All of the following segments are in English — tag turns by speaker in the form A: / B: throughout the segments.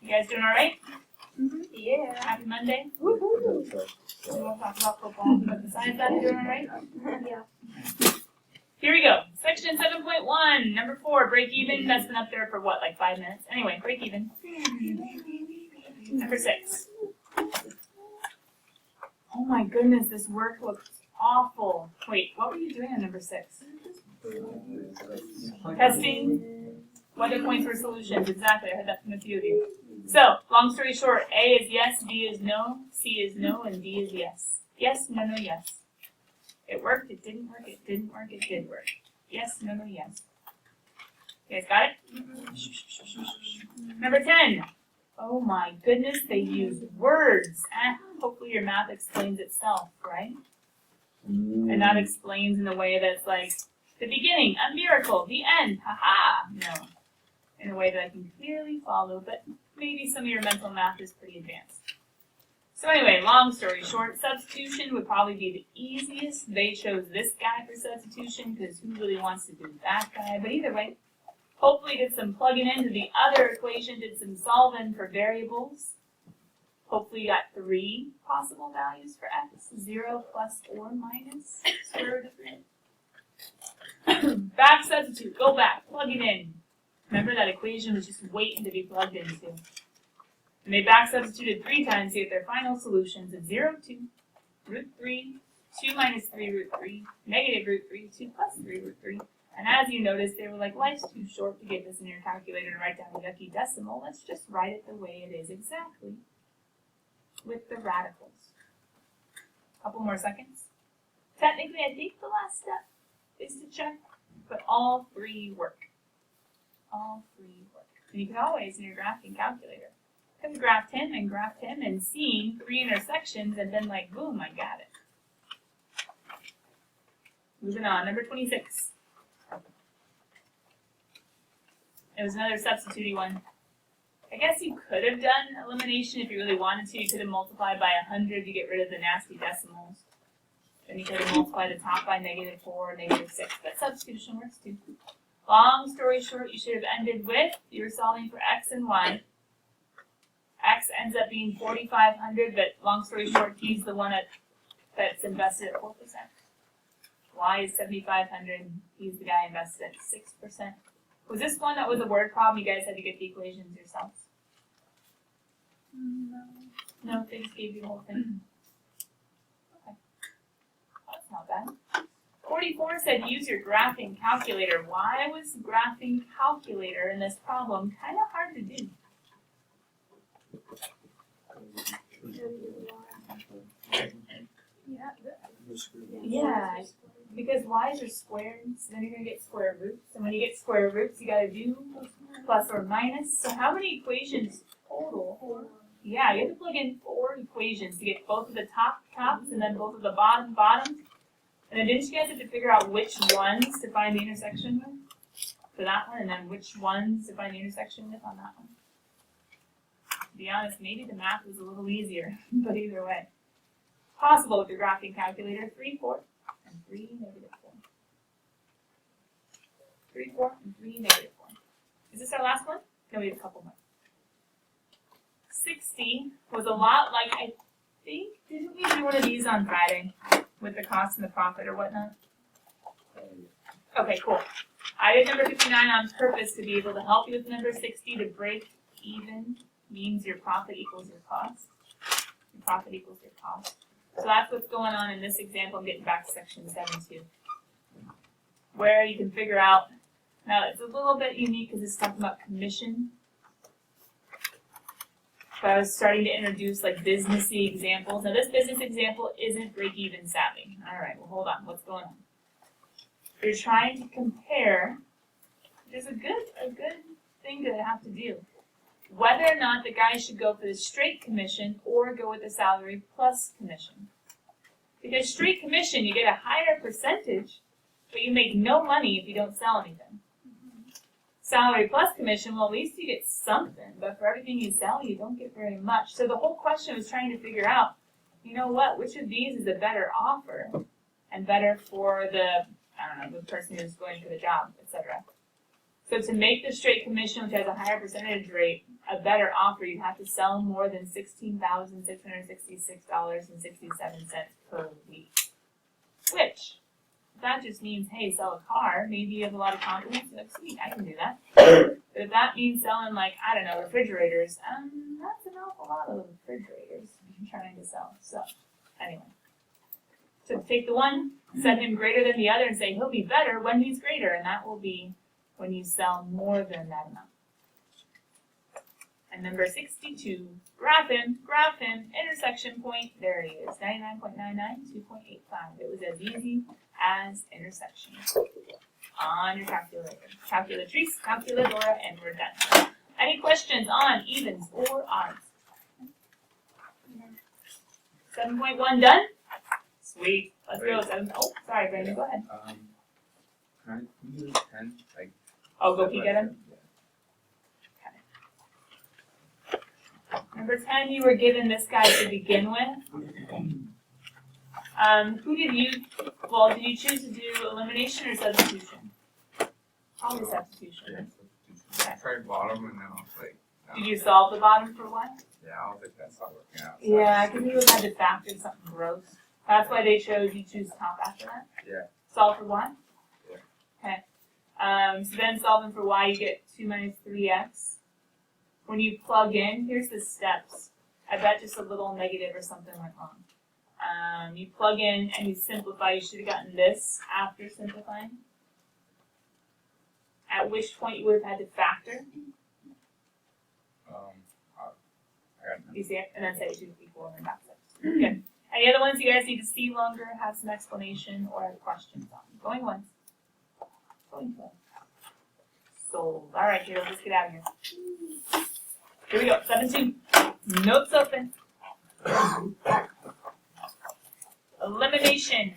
A: You guys doing all right?
B: Yeah.
A: Happy Monday.
B: Woohoo.
A: We won't talk about football, but besides that, you doing all right?
B: Yeah.
A: Here we go. Section 7.1, number 4, break even. That's been up there for what, like 5 minutes? Anyway, break even. Number 6. Oh my goodness, this work looks awful. Wait, what were you doing on number 6? Testing. What are points for solutions? Exactly, I heard that from a few of you. So, long story short, A is yes, B is no, C is no, and D is yes. Yes, no, no, yes. It worked, it didn't work, it didn't work, it did work. Yes, no, no, yes. You guys got it? Number 10. Oh my goodness, they use words. Hopefully your math explains itself, right? And not explains in a way that's like, the beginning, a miracle, the end, haha. No. In a way that I can clearly follow, but maybe some of your mental math is pretty advanced. So anyway, long story short, substitution would probably be the easiest. They chose this guy for substitution because who really wants to do that guy? But either way, hopefully did some plugging into the other equation, did some solving for variables. Hopefully you got 3 possible values for x, 0, plus, or minus square root of 3. Back substitute, go back, plug it in. Remember that equation was just waiting to be plugged into. And they back substituted 3 times to get their final solutions of 0, 2, root 3, 2 minus 3 root 3, negative root 3, 2 plus 3 root 3. And as you notice, they were like, life's too short to get this in your calculator and write down a yucky decimal. Let's just write it the way it is exactly, with the radicals. Couple more seconds. Technically, I think the last step is to check, but all 3 work. All 3 work. And you can always, in your graphing calculator, come to graph 10 and graph 10 and seeing 3 intersections and then like, boom, I got it. Moving on, number 26. It was another substituting one. I guess you could have done elimination if you really wanted to. You could have multiplied by 100 to get rid of the nasty decimals. Then you could have multiplied the top by -4 or -6. But substitution works too. Long story short, you should have ended with, you were solving for x and y. X ends up being 4,500, but long story short, he's the one that's invested at 4%. Y is 7,500, he's the guy invested at 6%. Was this one that was a word problem? You guys had to get the equations yourselves? No. No, they just gave you the whole thing. Okay. That's not bad. 44 said use your graphing calculator. Why was graphing calculator in this problem kind of hard to do? Yeah, because y's are squared, so then you're going to get square roots. And when you get square roots, you got to do plus or minus. So how many equations total? 4. Yeah, you have to plug in 4 equations to get both of the tops and then both of the bottoms. And then didn't you guys have to figure out which ones to find the intersection with for that one, and then which ones to find the intersection with on that one? To be honest, maybe the math was a little easier, but either way. Possible with your graphing calculator, 3, 4, and 3, -4. 3, 4, and 3, -4. Is this our last one? No, we have a couple more. 60 was a lot like, I think, didn't we do one of these on Friday? With the cost and the profit or whatnot? Okay, cool. I did number 59 on purpose to be able to help you with number 60. To break even means your profit equals your cost. Your profit equals your cost. So that's what's going on in this example. I'm getting back to section 7 too. Where you can figure out, now it's a little bit unique because it's talking about commission. But I was starting to introduce like businessy examples. Now this business example isn't break-even savvy. All right, well hold on. What's going on? You're trying to compare. There's a good thing to have to do. Whether or not the guy should go for the straight commission or go with the salary plus commission. Because straight commission, you get a higher percentage, but you make no money if you don't sell anything. Salary plus commission, well, at least you get something, but for everything you sell, you don't get very much. So the whole question was trying to figure out, you know what, which of these is a better offer and better for the, the person who's going for the job, etc. So to make the straight commission, which has a higher percentage rate, a better offer, you'd have to sell more than $16,666.67 per week. Which, if that just means, hey, sell a car, maybe you have a lot of confidence, you're like, sweet, I can do that. But if that means selling, like, I don't know, refrigerators, that's an awful lot of refrigerators I'm trying to sell. So, anyway. So take the one, set him greater than the other, and say he'll be better when he's greater, and that will be when you sell more than that amount. And number 62, graph him, intersection point, there he is, 99.99, 2.85. It was as easy as intersection. On your calculator, calculatrice, calculadora, and we're done. Any questions on evens or odds? 7.1 done? Sweet. Let's go. Oh, sorry, Brandon, go ahead.
C: Can you do 10? Like,
A: Oh, go peek at him? Okay. Number 10, you were given this guy to begin with. Did you choose to do elimination or substitution? Probably substitution.
C: yeah, substitution. I tried bottom and then I was like, no.
A: Did you solve the bottom for what?
C: Yeah, I don't think that's not working out.
A: Yeah, because you would have had to factor something gross. That's why they chose you choose top after that?
C: Yeah.
A: Solve for y?
C: Yeah.
A: Okay. So then solving for y, you get 2 minus 3x. When you plug in, here's the steps. I bet just a little negative or something went wrong. You plug in and you simplify. You should have gotten this after simplifying. At which point you would have had to factor.
C: I got
A: You see it? And then say 2 equal and then back steps. Good. Any other ones you guys need to see longer, have some explanation, or have questions on? Going once. Going twice. Sold. All right, Caleb, let's get out of here. Here we go. 17. Notes open. Elimination.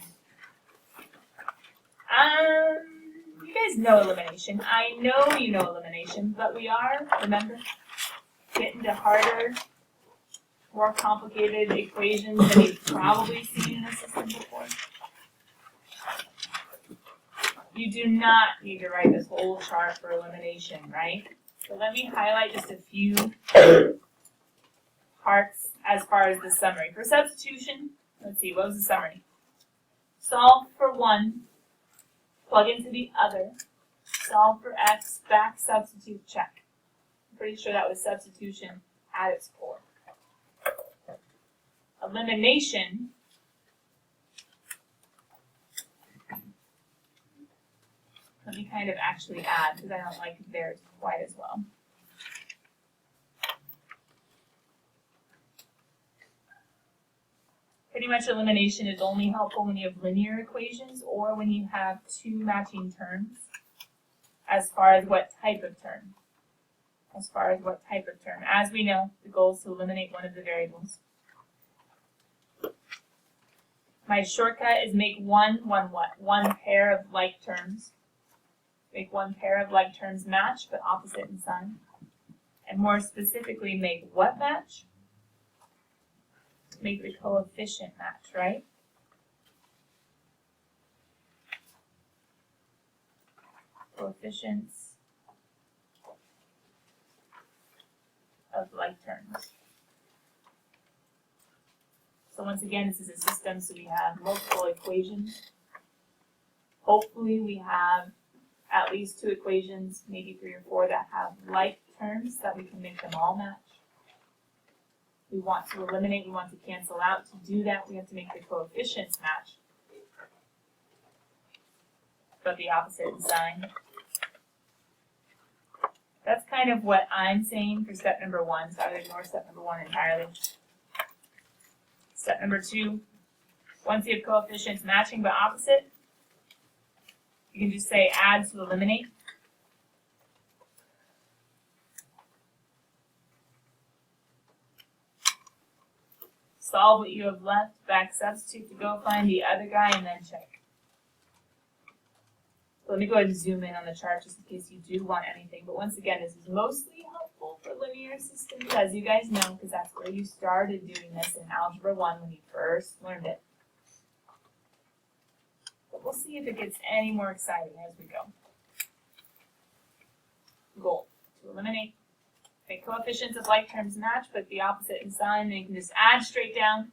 A: You guys know elimination. I know you know elimination, but we are, remember, getting to harder, more complicated equations than you've probably seen in a system before. You do not need to write this whole chart for elimination, right? So let me highlight just a few parts as far as the summary. For substitution, let's see, what was the summary? Solve for one, plug into the other, solve for x, back substitute, check. I'm pretty sure that was substitution at its core. Elimination, let me kind of actually add because I don't like theirs quite as well. Pretty much elimination is only helpful when you have linear equations or when you have two matching terms as far as what type of term. As we know, the goal is to eliminate one of the variables. My shortcut is make one pair of like terms. Make one pair of like terms match, but opposite in sign. And more specifically, make what match? Make the coefficient match, right? Coefficients of like terms. So once again, this is a system, so we have multiple equations. Hopefully we have at least 2 equations, maybe 3 or 4 that have like terms so that we can make them all match. We want to eliminate, we want to cancel out. To do that, we have to make the coefficients match, but the opposite in sign. That's kind of what I'm saying for step number 1, so I would ignore step number 1 entirely. Step number 2, once you have coefficients matching but opposite, you can just say add to eliminate. Solve what you have left, back substitute to go find the other guy, and then check. So let me go ahead and zoom in on the chart just in case you do want anything. But once again, this is mostly helpful for linear systems, as you guys know, because that's where you started doing this in Algebra 1 when you first learned it. But we'll see if it gets any more exciting as we go. Goal, to eliminate Okay, coefficients of like terms match, but the opposite in sign, then you can just add straight down.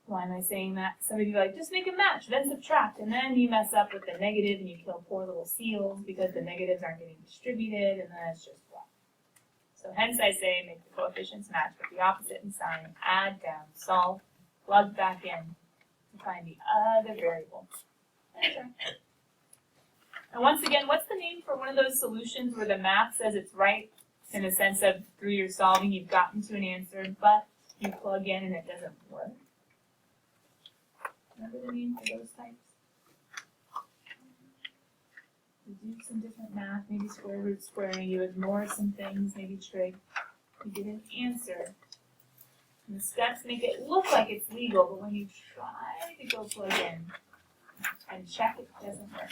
A: Why am I saying that? Some of you are like, just make a match, then subtract, and then you mess up with the negative and you kill poor little seals because the negatives aren't getting distributed, and then it's just blah. So hence I say make the coefficients match, but the opposite in sign, add down, solve, plug back in to find the other variable. Okay. And once again, what's the name for one of those solutions where the math says it's right in the sense of through your solving you've gotten to an answer, but you plug in and it doesn't work? Remember the name for those types? You do some different math, maybe square root squaring, you ignore some things, maybe trig. You get an answer. And the steps make it look like it's legal, but when you try to go plug in and check, it doesn't work.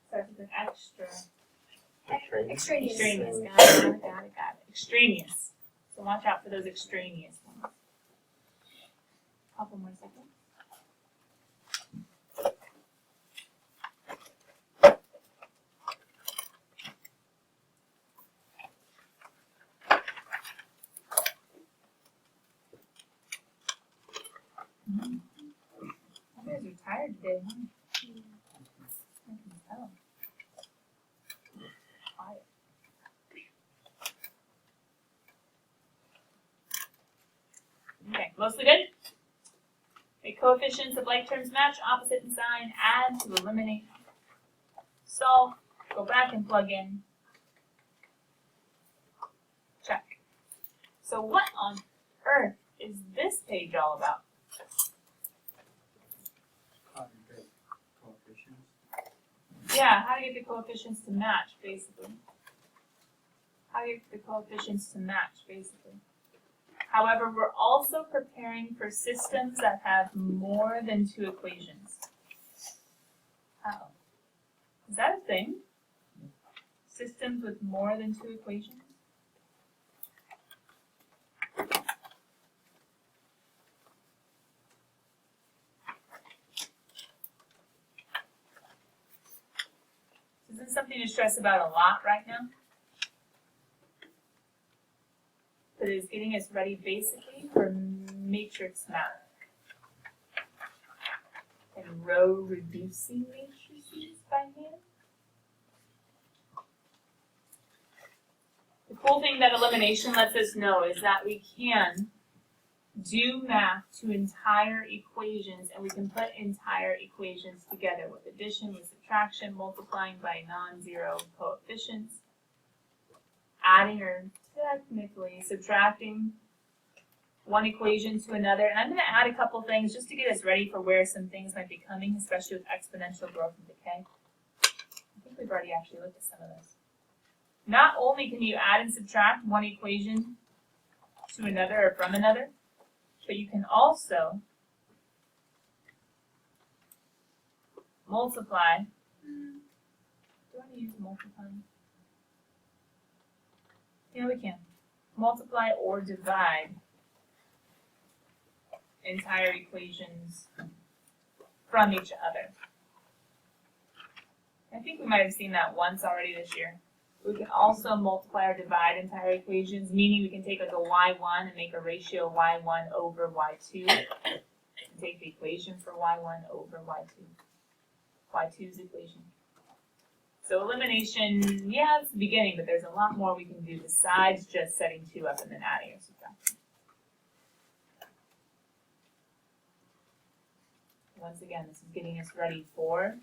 A: Starts with an extra.
B: Extraneous.
A: Extraneous. Got it. Extraneous. So watch out for those extraneous ones. Couple more seconds. You guys are tired today, huh? I can tell. Quiet. Okay, mostly good? Make coefficients of like terms match, opposite in sign, add to eliminate. Solve, go back and plug in. Check. So what on earth is this page all about? Yeah, how to get the coefficients to match, basically. How to get the coefficients to match, basically. However, we're also preparing for systems that have more than 2 equations. Oh. Is that a thing? Systems with more than 2 equations? This is something to stress about a lot right now. But it's getting us ready basically for matrix math. And row reducing matrices by hand. The cool thing that elimination lets us know is that we can do math to entire equations, and we can put entire equations together with addition, with subtraction, multiplying by non-zero coefficients, adding or technically subtracting one equation to another. And I'm going to add a couple things just to get us ready for where some things might be coming, especially with exponential growth and decay. I think we've already actually looked at some of this. Not only can you add and subtract one equation to another or from another, but you can also multiply. Do I want to use multiplying? Yeah, we can. Multiply or divide entire equations from each other. I think we might have seen that once already this year. We can also multiply or divide entire equations, meaning we can take like a y1 and make a ratio y1 over y2, and take the equation for y1 over y2, y2's equation. So elimination, yeah, it's the beginning, but there's a lot more we can do besides just setting 2 up and then adding or subtracting. Once again, this is getting us ready for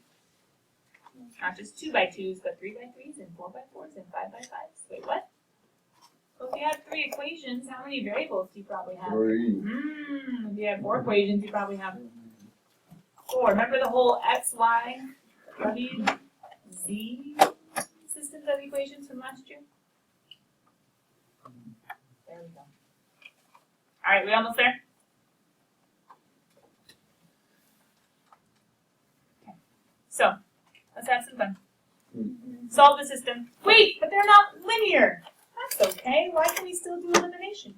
A: not just 2 by 2s, but 3 by 3s and 4 by 4s and 5 by 5s. Wait, what? Well, if you have 3 equations, how many variables do you probably have?
D: 3.
A: If you have 4 equations, you probably have 4. Remember the whole x, y, w, z systems of equations from last year? There we go. All right, we almost there? Okay. So, let's have some fun. Solve the system. Wait, but they're not linear. That's okay. Why can we still do elimination?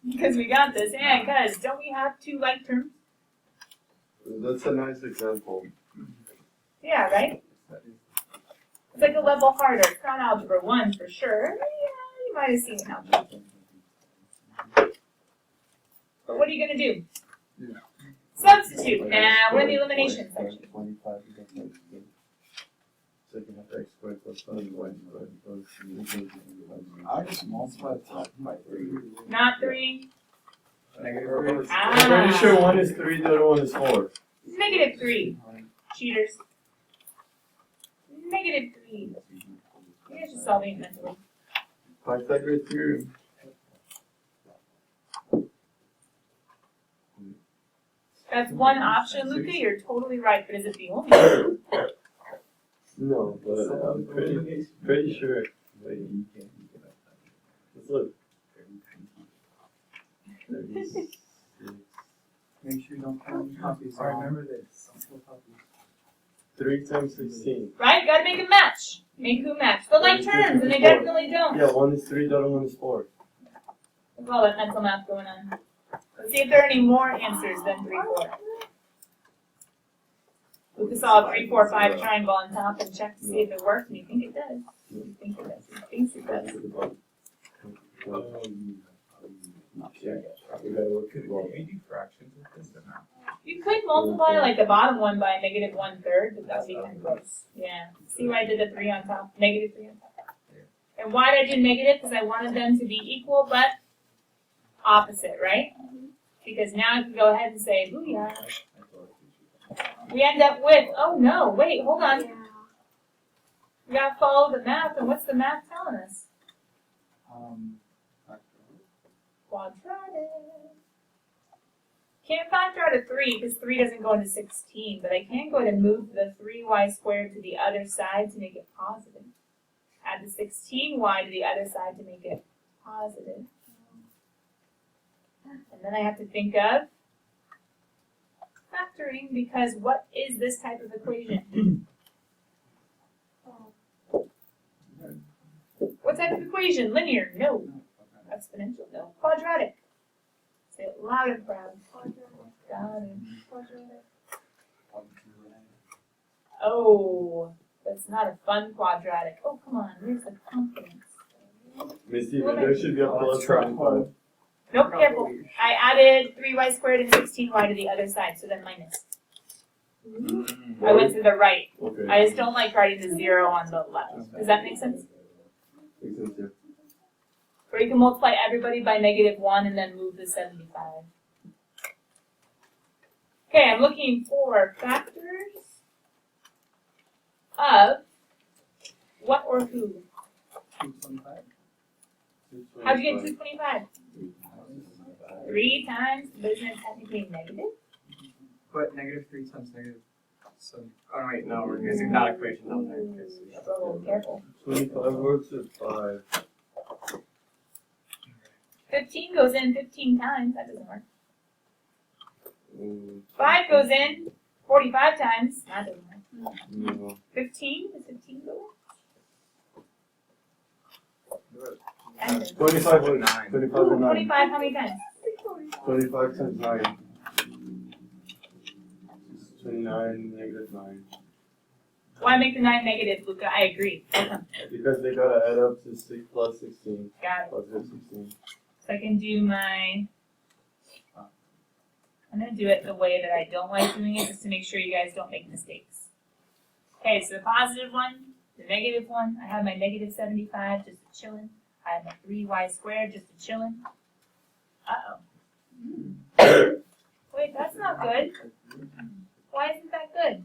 A: Because we got this. And guys, don't we have 2 like terms?
D: That's a nice example.
A: Yeah, right?
C: That is.
A: It's like a level harder. It's not algebra 1 for sure. Yeah, you might have seen it in algebra 2. But what are you going to do?
C: Yeah.
A: Substitute. Now we're in the elimination section.
D: 25 becomes like 8. So you can have x squared plus 5 y squared plus
E: I just multiply the top by 3.
A: Not 3.
C: Negative
D: I'm pretty sure
A: Ah.
D: one is 3, the other one is 4.
A: Negative 3. Cheaters. Negative 3. You guys just solving it mentally.
D: Pythagoras theorem.
A: That's one option, Luca. You're totally right, but is it the only one?
D: No, but I'm pretty sure. Wait, let's look. 36.
E: Make sure you don't have any copies.
C: I remember this.
D: 3 times 16.
A: Right? Gotta make a match. Make who match. But like terms, and they definitely don't.
D: Yeah, one is 3, the other one is 4.
A: There's all that mental math going on. Let's see if there are any more answers than 3, 4. Luca saw a 3, 4, 5 triangle on top and checked to see if it worked, and you think it does. You think it does. He thinks it does.
E: Not sure yet.
D: We gotta work
C: Could
D: it well.
C: we do fractions with this or not?
A: You could multiply like the bottom one by negative 1/3, but that would be kind of gross. Yeah. See why I did the 3 on top? Negative 3 on top. And why did I do negative? Because I wanted them to be equal but opposite, right? Because now I can go ahead and say, booyah. We end up with, oh no, wait, hold on.
B: Yeah.
A: We gotta follow the math, and what's the math telling us? Quadratic. Can't factor out a 3 because 3 doesn't go into 16, but I can go ahead and move the 3y squared to the other side to make it positive. Add the 16y to the other side to make it positive. And then I have to think of factoring, because what is this type of equation? What type of equation? Linear? No. Exponential? No. Quadratic. Say it loud and proud. Got it. Oh, that's not a fun quadratic. Oh, come on. Where's the confidence?
D: Missy, there should be a plus 25.
A: Nope, careful. I added 3y squared and 16y to the other side, so then minus. I went to the right.
D: Okay.
A: I just don't like writing the 0 on the left. Does that make sense?
D: Makes sense, yeah.
A: Or you can multiply everybody by negative 1 and then move the 75. Okay, I'm looking for factors of what or who?
E: 225.
A: How'd you get 225? 3 times, but isn't it technically negative?
E: But negative 3 times negative. So, oh wait, no, we're using that equation down there. Okay, so
A: That's a little careful.
D: 25 works with 5.
A: 15 goes in 15 times. That doesn't work.
D: Mm,
A: 5 goes in 45 times. That doesn't work.
D: no.
A: 15? Does 15 go in?
D: 25
C: and
D: and
C: 9.
D: 25 and 9.
A: 25 how many times?
D: 25 times 9. 29, negative 9.
A: Why make the 9 negative, Luca? I agree.
D: Because they gotta add up to 6 plus 16.
A: Got it.
D: Plus 16.
A: So I can do my, I'm going to do it the way that I don't like doing it, just to make sure you guys don't make mistakes. Okay, so the positive one, the negative one, I have my negative 75 just a chillin'. I have my 3y squared just a chillin'. Uh-oh. Wait, that's not good. Why isn't that good?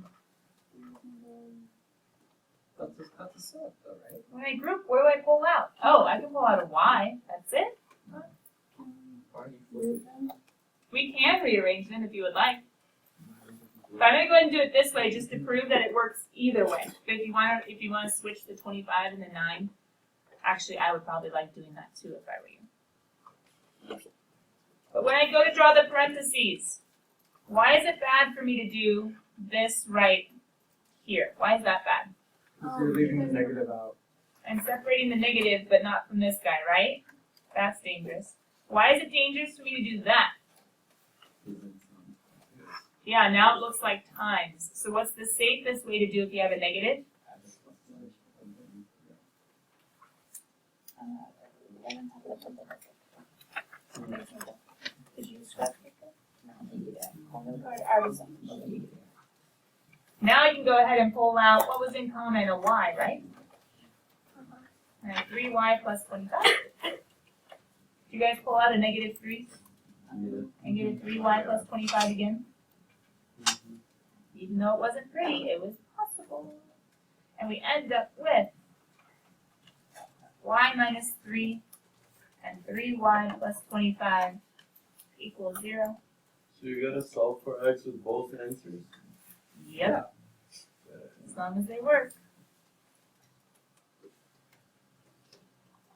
E: that's a set though, right?
A: When I group, where do I pull out? Oh, I can pull out a y. That's it? We can rearrange them if you would like. But I'm gonna go ahead and do it this way just to prove that it works either way. But if you want to switch the 25 and the 9, actually I would probably like doing that too if I were you. But when I go to draw the parentheses, why is it bad for me to do this right here? Why is that bad?
E: Because you're leaving the negative out.
A: I'm separating the negative but not from this guy, right? That's dangerous. Why is it dangerous for me to do that? Yeah, now it looks like times. So what's the safest way to do if you have a negative? Now you can go ahead and pull out what was in common, a y, right? And 3y plus 25. Did you guys pull out a negative 3?
D: Yeah.
A: And get a 3y plus 25 again? Even though it wasn't pretty, it was possible. And we end up with y minus 3 and 3y plus 25 equals 0.
D: So you gotta solve for x with both answers?
A: Yep. As long as they work.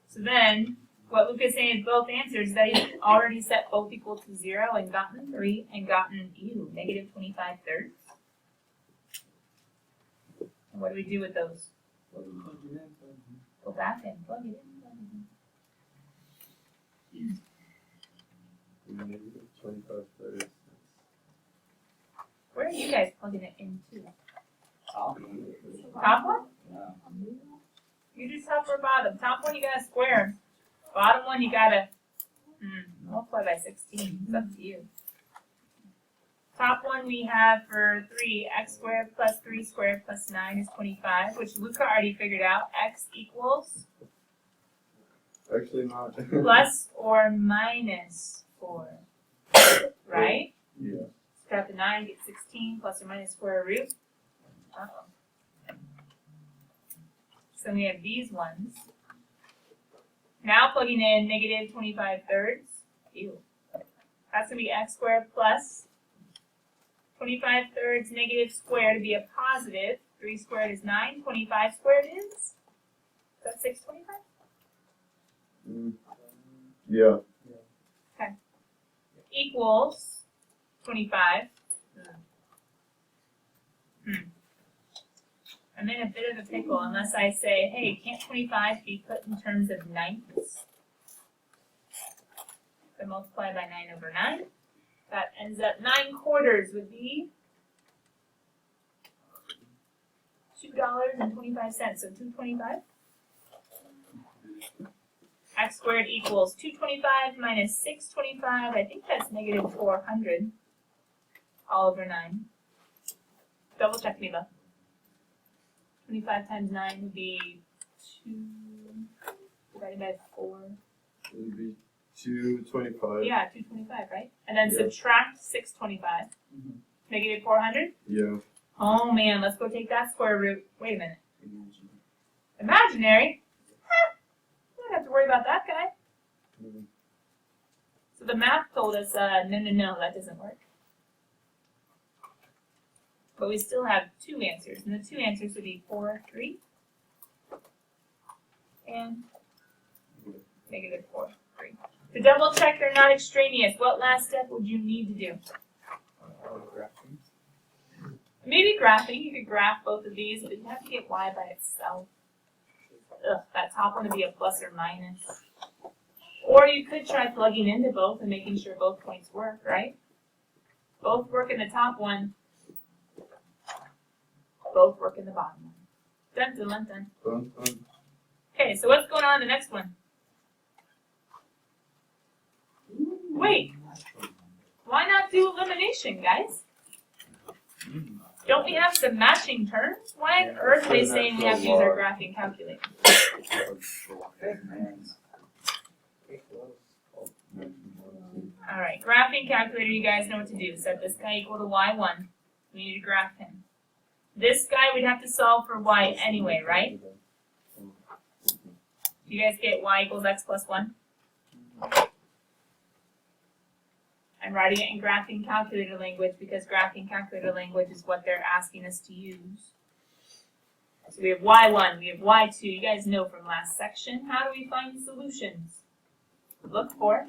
A: So then, what Luke is saying is both answers, that he's already set both equal to 0 and gotten 3 and gotten, negative 25 thirds. And what do we do with those? Go back and plug it in.
D: Negative 25 thirds.
A: Where are you guys plugging it into?
E: Top.
A: Top one?
E: Yeah.
A: You do top or bottom. Top one you gotta square. Bottom one you gotta multiply by 16. It's up to you. Top one we have for 3, x squared plus 3 squared plus 9 is 25, which Luca already figured out. X equals
D: Actually not.
A: plus or minus 4. Right?
D: Yeah.
A: Subtract the 9, get 16, plus or minus square root. Uh-oh. So we have these ones. Now plugging in negative 25 thirds. Ew. That's going to be x squared plus 25 thirds negative squared to be a positive. 3 squared is 9. 25 squared is that 625?
D: Yeah.
A: Equals 25. I'm in a bit of a pickle unless I say, hey, can't 25 be put in terms of ninths? So multiply by 9 over 9. That ends up 9 quarters would be $2.25. So $2.25. X squared equals 225 minus 625. I think that's negative 400 all over 9. Double check me though. 25 times 9 would be 2 divided by 4.
D: It would be 225.
A: Yeah, 225, right? And then
D: Yeah.
A: subtract 625. Negative 400?
D: Yeah.
A: Oh man, let's go take that square root. Wait a minute. Imaginary? You don't have to worry about that guy. So the math told us, no, that doesn't work. But we still have 2 answers, and the 2 answers would be 4, 3, and negative 4, 3. To double check they're not extraneous, what last step would you need to do? Maybe graphing. You could graph both of these, but you have to get y by itself. Ugh, that top one would be a plus or minus. Or you could try plugging into both and making sure both points work, right? Both work in the top one. Both work in the bottom one. Dun, dun, dun, dun. Okay, so what's going on in the next one? Wait, why not do elimination, guys? Don't we have some matching terms? Why on earth are they saying we have to use our graphing calculator? Alright, graphing calculator, you guys know what to do. Set this guy equal to y1. We need to graph him. This guy we'd have to solve for y anyway, right? Do you guys get y equals x plus 1? I'm writing it in graphing calculator language because graphing calculator language is what they're asking us to use. So we have y1, we have y2. You guys know from last section, how do we find solutions? Look for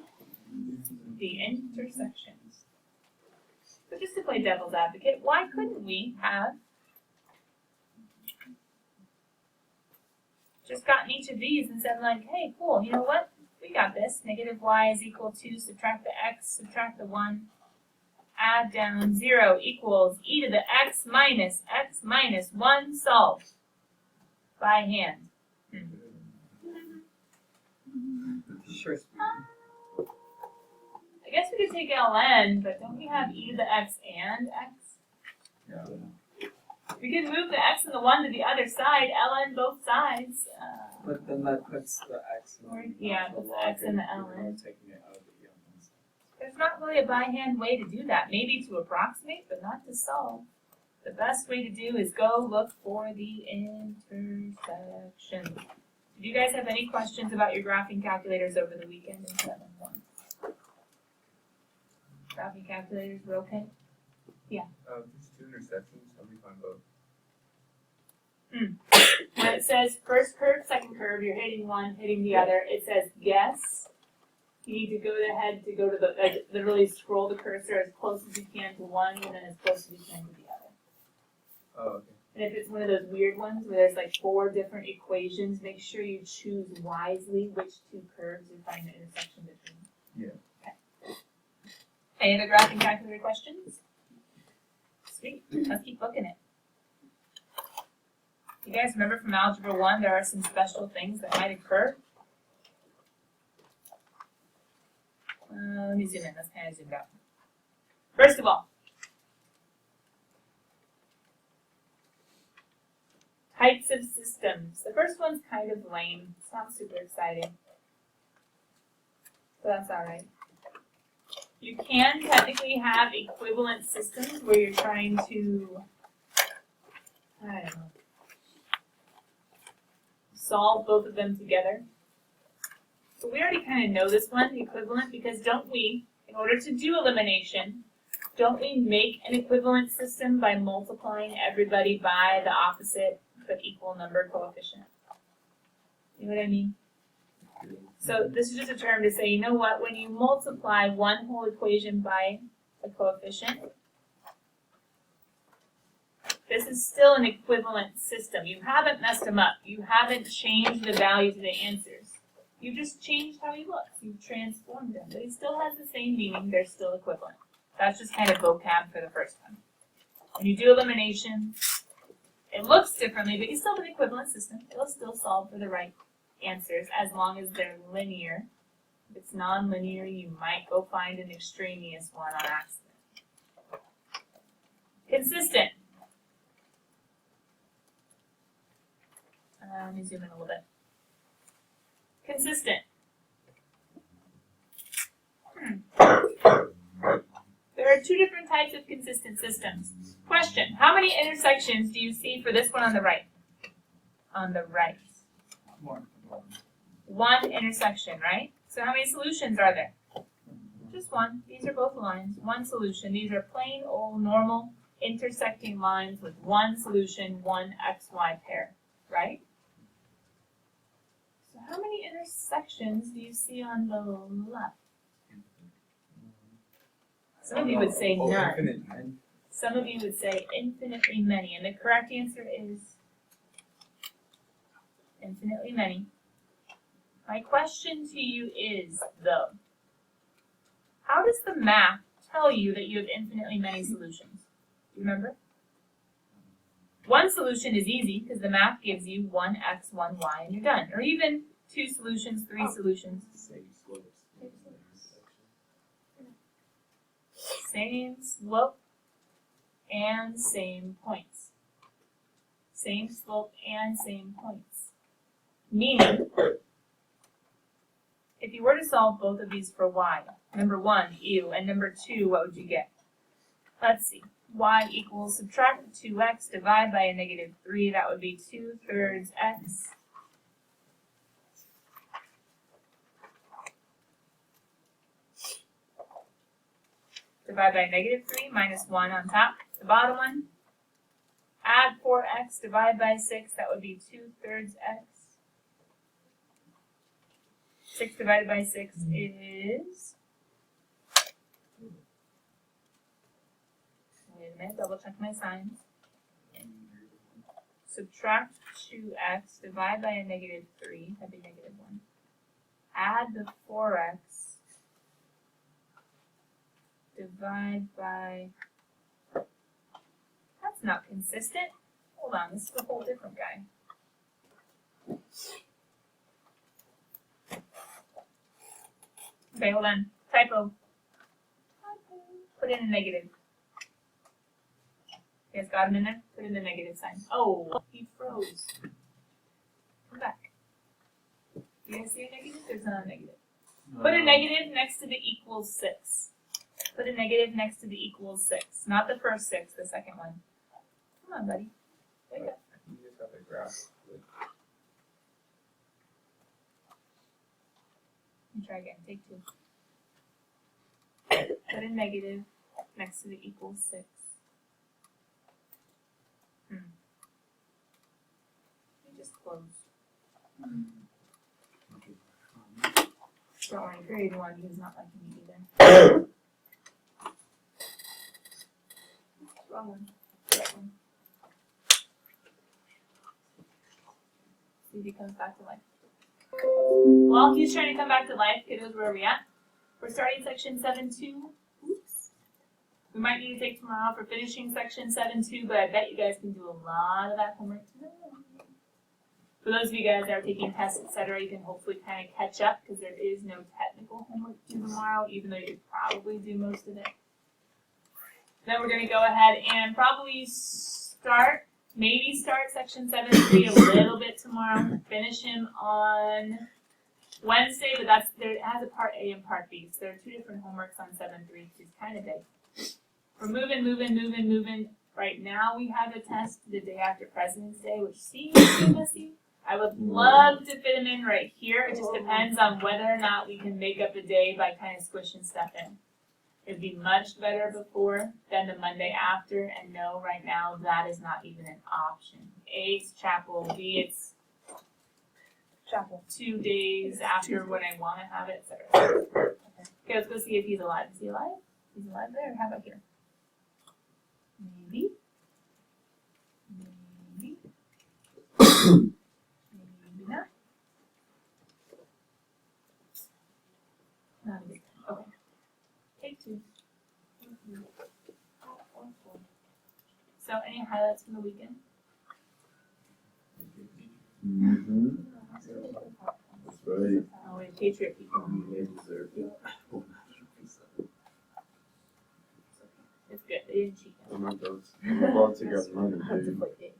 A: the intersections. So just to play devil's advocate, why couldn't we have just gotten each of these and said like, hey, cool, you know what? We got this. Negative y is equal to, subtract the x, subtract the 1, add down 0 equals e to the x minus 1 solved by hand.
E: Sure.
A: I guess we could take ln, but don't we have e to the x and x?
C: Yeah.
A: We could move the x and the 1 to the other side, ln both sides.
E: But then that puts the x in
A: Or, yeah, puts the x in the ln.
C: Taking it out of the on one side.
A: There's not really a by hand way to do that. Maybe to approximate, but not to solve. The best way to do is go look for the intersection. Do you guys have any questions about your graphing calculators over the weekend in 7-1? Graphing calculators were okay?
C: These two intersections, how do we find both?
A: When it says first curve, second curve, you're hitting one, hitting the other. It says guess. You need to go ahead to go to the, like, literally scroll the cursor as close as you can to one and then as close as you can to the other.
C: Oh, okay.
A: And if it's one of those weird ones where there's like 4 different equations, make sure you choose wisely which 2 curves you find the intersection between.
C: Yeah.
A: Okay. Any other graphing calculator questions? Sweet. Let's keep looking it. You guys remember from Algebra 1 there are some special things that might occur? Let me zoom in. That's kind of zoomed out. First of all, types of systems. The first one's kind of lame. It's not super exciting. But that's alright. You can technically have equivalent systems where you're trying to, I don't know, solve both of them together. But we already kind of know this one, equivalent, because don't we, in order to do elimination, don't we make an equivalent system by multiplying everybody by the opposite but equal number coefficient? You know what I mean? So this is just a term to say, you know what, when you multiply one whole equation by a coefficient, this is still an equivalent system. You haven't messed them up. You haven't changed the values of the answers. You just changed how he looks. You've transformed him. But he still has the same meaning. They're still equivalent. That's just kind of vocab for the first one. When you do elimination, it looks differently, but you still have an equivalent system. It'll still solve for the right answers as long as they're linear. If it's non-linear, you might go find an extraneous one on accident. Consistent. Let me zoom in a little bit. Consistent. There are 2 different types of consistent systems. Question, how many intersections do you see for this one on the right? On the right.
E: One.
A: 1 intersection, right? So how many solutions are there? Just 1. These are both lines. 1 solution. These are plain old normal intersecting lines with 1 solution, 1 XY pair, right? So how many intersections do you see on the left? Some of you would say
C: Oh,
A: none.
C: infinite.
A: Some of you would say infinitely many, and the correct answer is infinitely many. My question to you is, though, how does the math tell you that you have infinitely many solutions? Do you remember? 1 solution is easy because the math gives you 1 x, 1 y, and you're done. Or even 2 solutions, 3 solutions.
C: Same slopes.
A: Same slope and same points. Same slope and same points. Meaning, if you were to solve both of these for y, number 1, ew, and number 2, what would you get? Let's see. Y equals, subtract 2x, divide by a -3, that would be 2/3 x. Divide by -3 minus 1 on top. The bottom one, add 4x, divide by 6, that would be 2/3 x. 6 divided by 6 is, wait a minute, double check my signs. Subtract 2x, divide by a -3, that'd be -1. Add the 4x, divide by, that's not consistent. Hold on, this is a whole different guy. Okay, hold on, typo. Put in a negative. You guys got him in there? Put in the negative sign. Oh, he froze. Come back. You guys see a negative? There's not a negative. Put a negative next to the equals 6. Put a negative next to the equals 6. Not the first 6, the second one. Come on, buddy. Wake up.
C: You just have to grasp.
A: Let me try again. Take 2. Put a negative next to the equals 6. You just close. Don't worry, period 1, he's not liking me either. Wrong one. Right one. See if he comes back to life. While he's trying to come back to life, kiddos, where are we at? We're starting section 7.2. Oops. We might need to take tomorrow for finishing section 7.2, but I bet you guys can do a lot of that homework tonight. For those of you guys that are taking tests, etc., you can hopefully kind of catch up because there is no technical homework due tomorrow, even though you could probably do most of it. Then we're going to go ahead and probably maybe start section 7.3 a little bit tomorrow. Finish him on Wednesday, but it has a part A and part B, so there are 2 different homeworks on 7.3. It's kind of big. We're moving. Right now we have a test the day after President's Day, which seems too messy. I would love to fit him in right here. It just depends on whether or not we can make up a day by kind of squishing stuff in. It'd be much better before than the Monday after, and no, right now that is not even an option. A, it's chapel. B, it's chapel 2 days after when I want to have it, etc. Okay, let's go see if he's alive. Is he alive? He's alive there? How about here? Maybe. Maybe. Maybe not. Not a big time. Okay. Take 2. So, any highlights from the weekend?
D: Mm-hmm. That's right.
A: Oh, wait, Patriot people.
D: They deserve it.
A: It's good. They didn't cheat.
D: I'm not those. I'm about to get money, dude.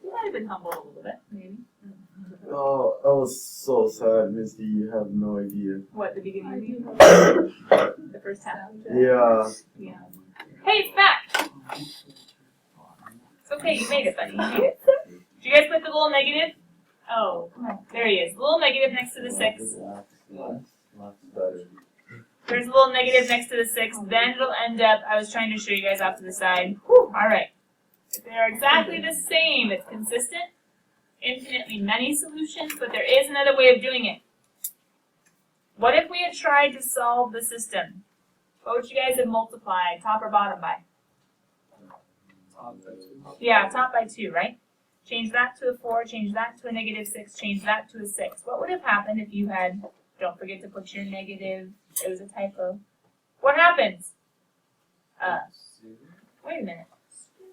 A: You might have been humbled a little bit, maybe.
D: Oh, I was so sad, Misty. You have no idea.
A: What, the beginning of the year? The first half?
D: Yeah.
A: Yeah. Hey, it's back! It's okay, you made it, buddy. You made it. Did you guys put the little negative? Oh, come on. There he is. The little negative next to the 6.
D: Lots better.
A: There's a little negative next to the 6. Then it'll end up, I was trying to show you guys off to the side. Whew, all right. If they're exactly the same, it's consistent. Infinitely many solutions, but there is another way of doing it. What if we had tried to solve the system? What would you guys have multiplied, top or bottom by? Yeah, top by 2, right? Change that to a 4, change that to a negative 6, change that to a 6. What would have happened if you had, don't forget to put your negative, it was a typo. What happens? Wait a minute.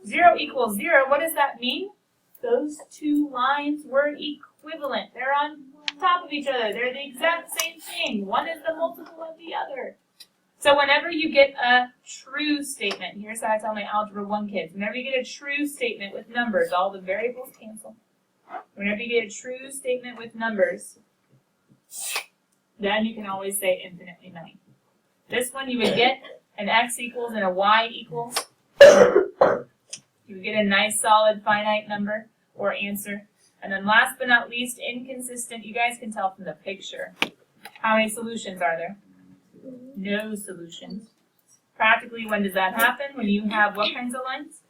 A: 0 equals 0, what does that mean? Those 2 lines were equivalent. They're on top of each other. They're the exact same thing. One is the multiple of the other. So whenever you get a true statement, here's how I tell my Algebra 1 kids. Whenever you get a true statement with numbers, all the variables cancel. Whenever you get a true statement with numbers, then you can always say infinitely many. This one you would get an x equals and a y equals. You would get a nice solid finite number or answer. And then last but not least, inconsistent. You guys can tell from the picture. How many solutions are there? No solutions. Practically, when does that happen? When you have what kinds of lines?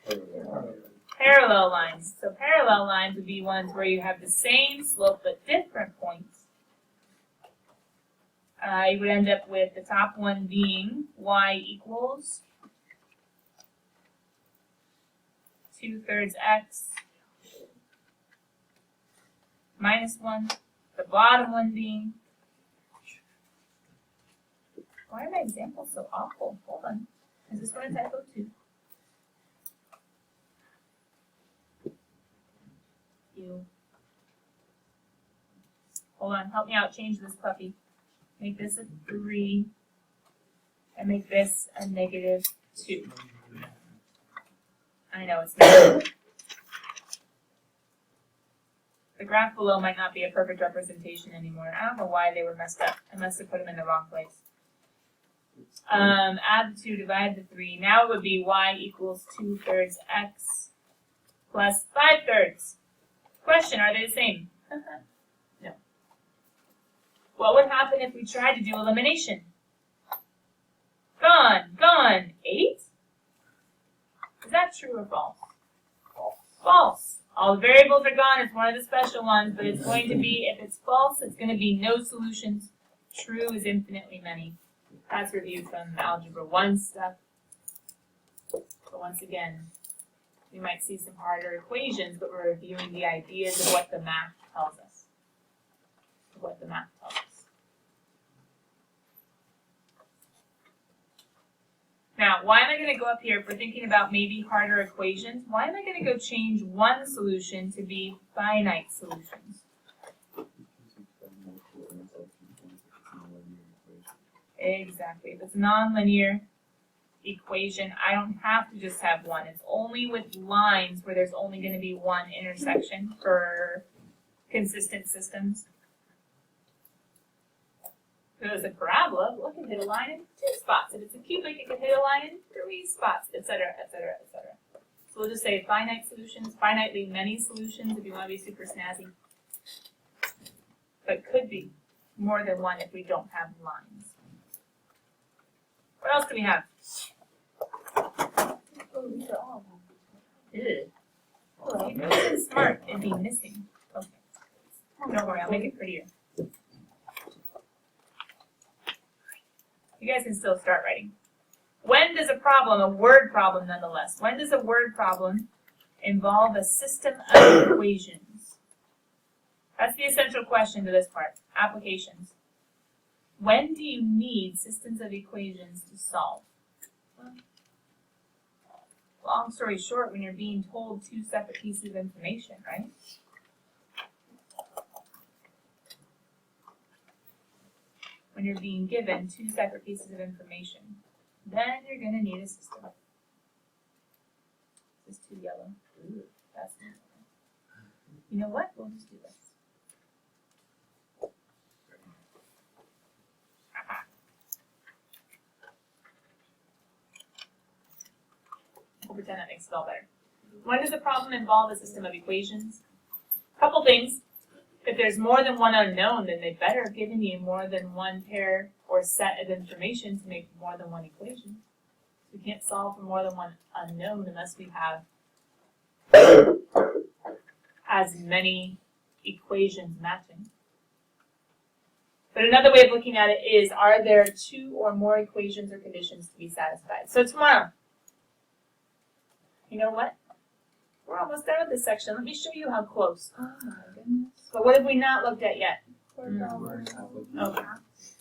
A: Parallel lines. So parallel lines would be ones where you have the same slope but different points. You would end up with the top one being y equals 2/3 x minus 1. The bottom one being Why are my examples so awful? Hold on. Is this one a typo too? You. Hold on, help me out, change this puppy. Make this a 3, and make this a -2. I know, it's not. The graph below might not be a perfect representation anymore. I don't know why they were messed up. I must have put them in the wrong place. Add the 2, divide the 3. Now it would be y equals 2/3 x plus 5/3. Question, are they the same? No. What would happen if we tried to do elimination? Gone, gone. 8? Is that true or false? False. All the variables are gone. It's one of the special ones, but it's going to be, if it's false, it's going to be no solutions. True is infinitely many. That's reviewed from Algebra 1 stuff. But once again, we might see some harder equations, but we're reviewing the ideas of what the math tells us. Now, why am I going to go up here for thinking about maybe harder equations? Why am I going to go change one solution to be finite solutions? Exactly. If it's a nonlinear equation, I don't have to just have one. It's only with lines where there's only going to be one intersection for consistent systems. If it was a parabola, well, it can hit a line in 2 spots. If it's a cubic, it can hit a line in 3 spots, etc., etc., etc. So we'll just say finite solutions, finitely many solutions if you want to be super snazzy. But could be more than one if we don't have lines. What else do we have? Oh, these are all of them. Ew. Oh, if you wasn't smart, it'd be missing. Okay. Don't worry, I'll make it prettier. You guys can still start writing. When does a problem, a word problem nonetheless, when does a word problem involve a system of equations? That's the essential question to this part. Applications. When do you need systems of equations to solve? Well, long story short, when you're being told 2 separate pieces of information, right? When you're being given 2 separate pieces of information, then you're going to need a system. This is too yellow. Ooh, that's not yellow. You know what? We'll just do this. We'll pretend that makes it all better. When does a problem involve a system of equations? Couple things. If there's more than one unknown, then they better have given you more than one pair or set of information to make more than one equation. We can't solve for more than one unknown unless we have as many equations matching. But another way of looking at it is, are there 2 or more equations or conditions to be satisfied? So tomorrow, you know what? We're almost done with this section. Let me show you how close. Oh my goodness. But what have we not looked at yet? Okay.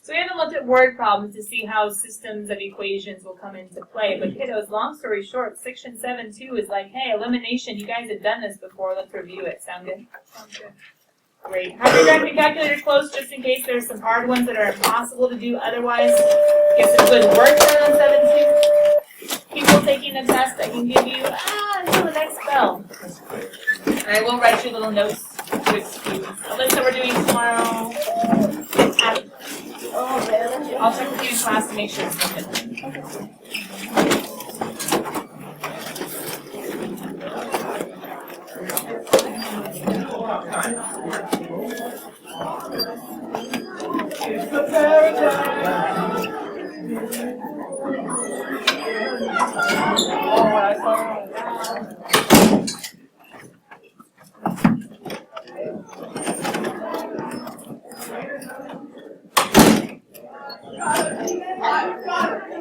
A: So we haven't looked at word problems to see how systems of equations will come into play. But kiddos, long story short, section 7.2 is like, hey, elimination, you guys have done this before. Let's review it. Sound good? Sounds good. Great. Have your graphic calculator close just in case there's some hard ones that are impossible to do otherwise. Get some good work done on 7.2. People taking the test, I can give you until the next bell. And I will write you little notes to excuse. Alyssa, we're doing tomorrow. I'll check with you in class to make sure it's good. It's the paradise. Oh, I saw it.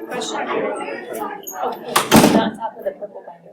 A: Question. Oh, on top of the purple binder.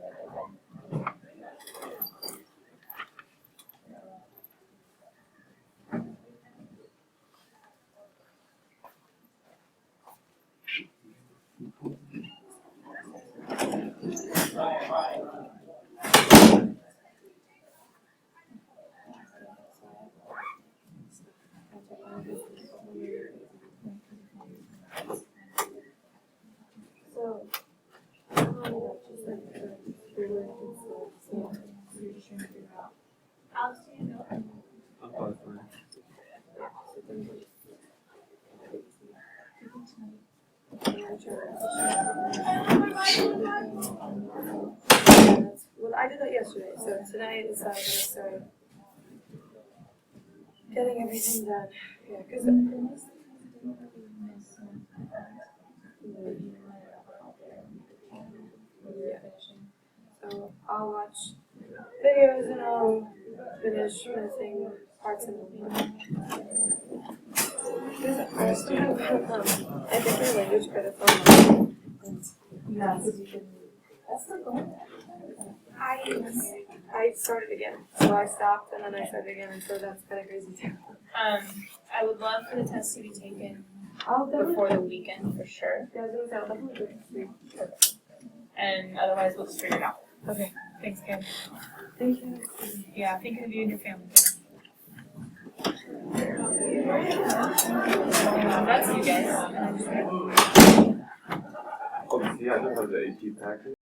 B: Well, I did that yesterday, so tonight is gonna start getting everything done. Yeah, because so I'll watch videos and I'll finish missing parts of the I think your language credits on I started again, so I stopped and then I started again, and so that's kind of crazy too.
A: I would love for the test to be taken
B: I'll
A: before the weekend for sure,
B: Yeah, I was gonna say, I'll definitely do it this week.
A: and otherwise we'll just figure it out.
B: Okay.
A: Thanks, Kim.
B: Thank you.
A: Yeah, think of you and your family. That's you guys.
D: Oh, yeah, I don't have the AP package.